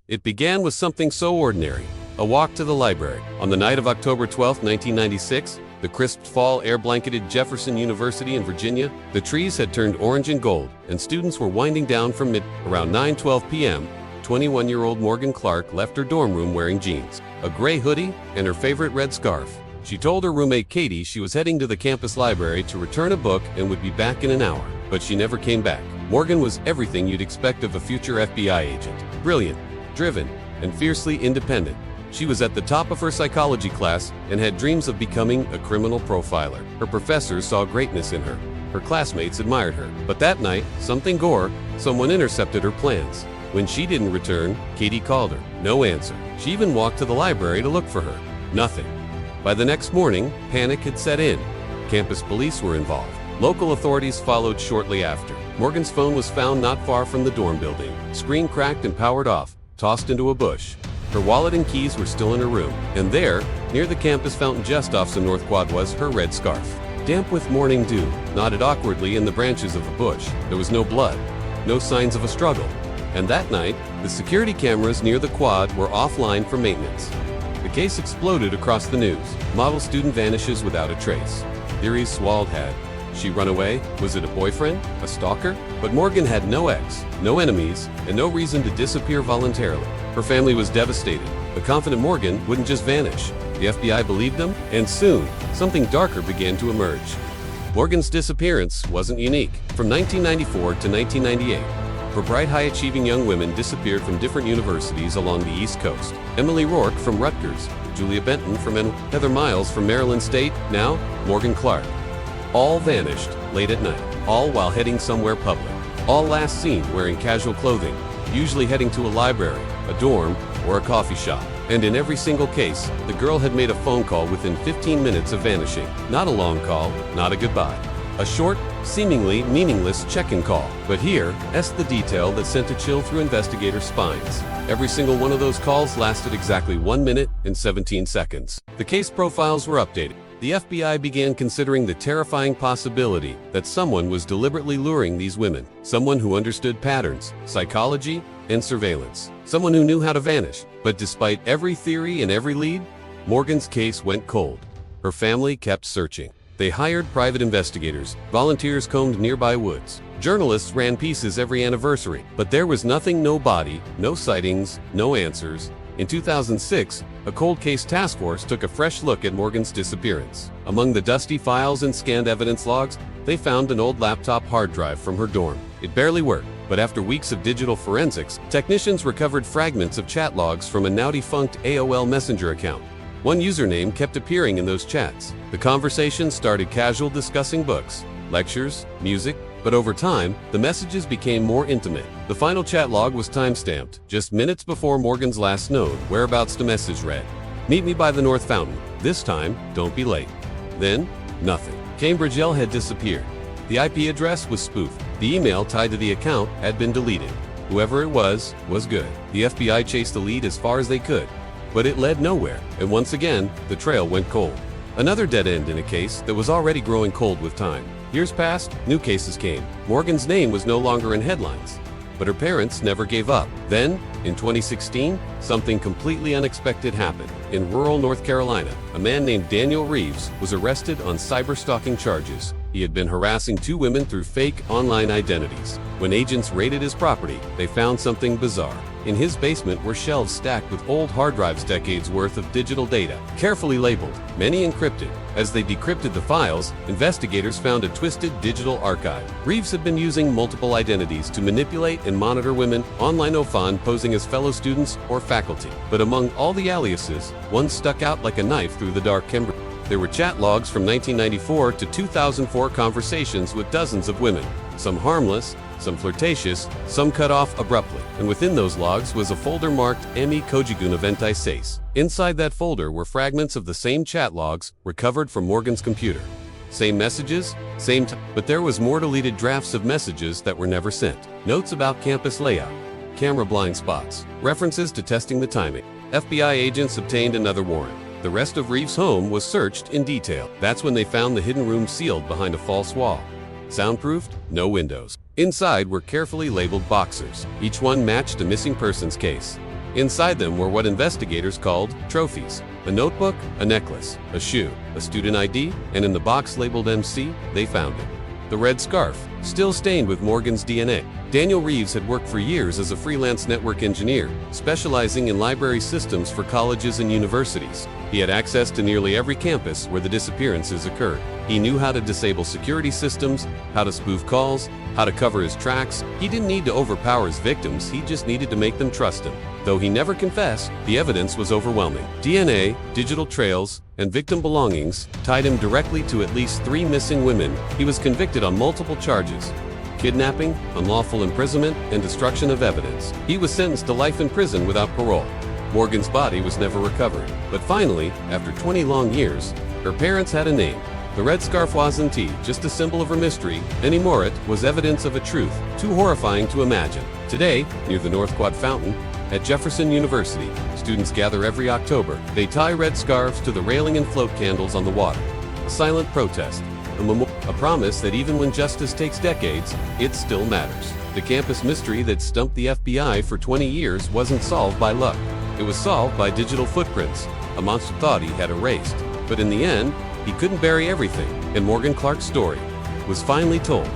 It began with something so ordinary, a walk to the library. On the night of October 12, 1996, the crisp fall air blanketed Jefferson University in Virginia. The trees had turned orange and gold, and students were winding down from around 9:12 p.m. 21-year-old Morgan Clark left her dorm room wearing jeans, a gray hoodie, and her favorite red scarf. She told her roommate Katie she was heading to the campus library to return a book and would be back in an hour, but she never came back. Morgan was everything you'd expect of a future FBI agent: brilliant, driven, and fiercely independent. She was at the top of her psychology class and had dreams of becoming a criminal profiler. Her professors saw greatness in her. Her classmates admired her. But that night, someone intercepted her plans. When she didn't return, Katie called her. No answer. She even walked to the library to look for her. Nothing. By the next morning, panic had set in. Campus police were involved. Local authorities followed shortly after. Morgan's phone was found not far from the dorm building. Screen cracked and powered off, tossed into a bush. Her wallet and keys were still in her room, and there, near the campus fountain just off some North Quad, was her red scarf. Damp with morning dew, knotted awkwardly in the branches of a bush. There was no blood, no signs of a struggle. And that night, the security cameras near the quad were offline for maintenance. The case exploded across the news. Model student vanishes without a trace. Theories swallowed had. She run away? Was it a boyfriend? A stalker? But Morgan had no ex, no enemies, and no reason to disappear voluntarily. Her family was devastated, but confident Morgan wouldn't just vanish. The FBI believed them, and soon, something darker began to emerge. Morgan's disappearance wasn't unique. From 1994 to 1998, four bright, high-achieving young women disappeared from different universities along the East Coast. Emily Rourke from Rutgers, Julia Benton from Heather Miles from Maryland State, now Morgan Clark. All vanished late at night, all while heading somewhere public. All last seen wearing casual clothing, usually heading to a library, a dorm, or a coffee shop. And in every single case, the girl had made a phone call within 15 minutes of vanishing. Not a long call, not a goodbye. A short, seemingly meaningless check-in call. But here's the detail that sent a chill through investigators' spines. Every single one of those calls lasted exactly 1 minute and 17 seconds. The case profiles were updated. The FBI began considering the terrifying possibility that someone was deliberately luring these women. Someone who understood patterns, psychology, and surveillance. Someone who knew how to vanish. But despite every theory and every lead, Morgan's case went cold. Her family kept searching. They hired private investigators. Volunteers combed nearby woods. Journalists ran pieces every anniversary. But there was nothing, no body, no sightings, no answers. In 2006, a cold case task force took a fresh look at Morgan's disappearance. Among the dusty files and scanned evidence logs, they found an old laptop hard drive from her dorm. It barely worked, but after weeks of digital forensics, technicians recovered fragments of chat logs from a now-defunct AOL Messenger account. One username kept appearing in those chats. The conversation started casual, discussing books, lectures, music, but over time, the messages became more intimate. The final chat log was time-stamped, just minutes before Morgan's last known whereabouts. The message read, "Meet me by the North Fountain. This time, don't be late." Then, nothing. Cambridge L had disappeared. The IP address was spoofed. The email tied to the account had been deleted. Whoever it was good. The FBI chased the lead as far as they could, but it led nowhere, and once again, the trail went cold. Another dead end in a case that was already growing cold with time. Years passed, new cases came. Morgan's name was no longer in headlines, but her parents never gave up. Then, in 2016, something completely unexpected happened. In rural North Carolina, a man named Daniel Reeves was arrested on cyber-stalking charges. He had been harassing two women through fake online identities. When agents raided his property, they found something bizarre. In his basement were shelves stacked with old hard drives, decades worth of digital data, carefully labeled, many encrypted. As they decrypted the files, investigators found a twisted digital archive. Reeves had been using multiple identities to manipulate and monitor women online, often posing as fellow students or faculty. But among all the aliases, one stuck out like a knife through the dark Cambridge. There were chat logs from 1994 to 2004, conversations with dozens of women, some harmless, some flirtatious, some cut off abruptly. And within those logs was a folder marked "Emi Kojiguna Ventai Seis." Inside that folder were fragments of the same chat logs recovered from Morgan's computer. Same messages, but there was more: deleted drafts of messages that were never sent. Notes about campus layout, camera blind spots, references to testing the timing. FBI agents obtained another warrant. The rest of Reeves' home was searched in detail. That's when they found the hidden room sealed behind a false wall. Soundproofed, no windows. Inside were carefully labeled boxers. Each one matched a missing persons case. Inside them were what investigators called trophies: a notebook, a necklace, a shoe, a student ID, and in the box labeled MC, they found it: the red scarf, still stained with Morgan's DNA. Daniel Reeves had worked for years as a freelance network engineer, specializing in library systems for colleges and universities. He had access to nearly every campus where the disappearances occurred. He knew how to disable security systems, how to spoof calls, how to cover his tracks. He didn't need to overpower his victims, he just needed to make them trust him. Though he never confessed, the evidence was overwhelming. DNA, digital trails, and victim belongings tied him directly to at least 3 missing women. He was convicted on multiple charges: kidnapping, unlawful imprisonment, and destruction of evidence. He was sentenced to life in prison without parole. Morgan's body was never recovered. But finally, after 20 long years, her parents had a name. The red scarf wasn't just a symbol of her mystery anymore. It was evidence of a truth too horrifying to imagine. Today, near the North Quad Fountain at Jefferson University, students gather every October. They tie red scarves to the railing and float candles on the water. A silent protest, a promise that even when justice takes decades, it still matters. The campus mystery that stumped the FBI for 20 years wasn't solved by luck. It was solved by digital footprints a monster thought he had erased. But in the end, he couldn't bury everything, and Morgan Clark's story was finally told.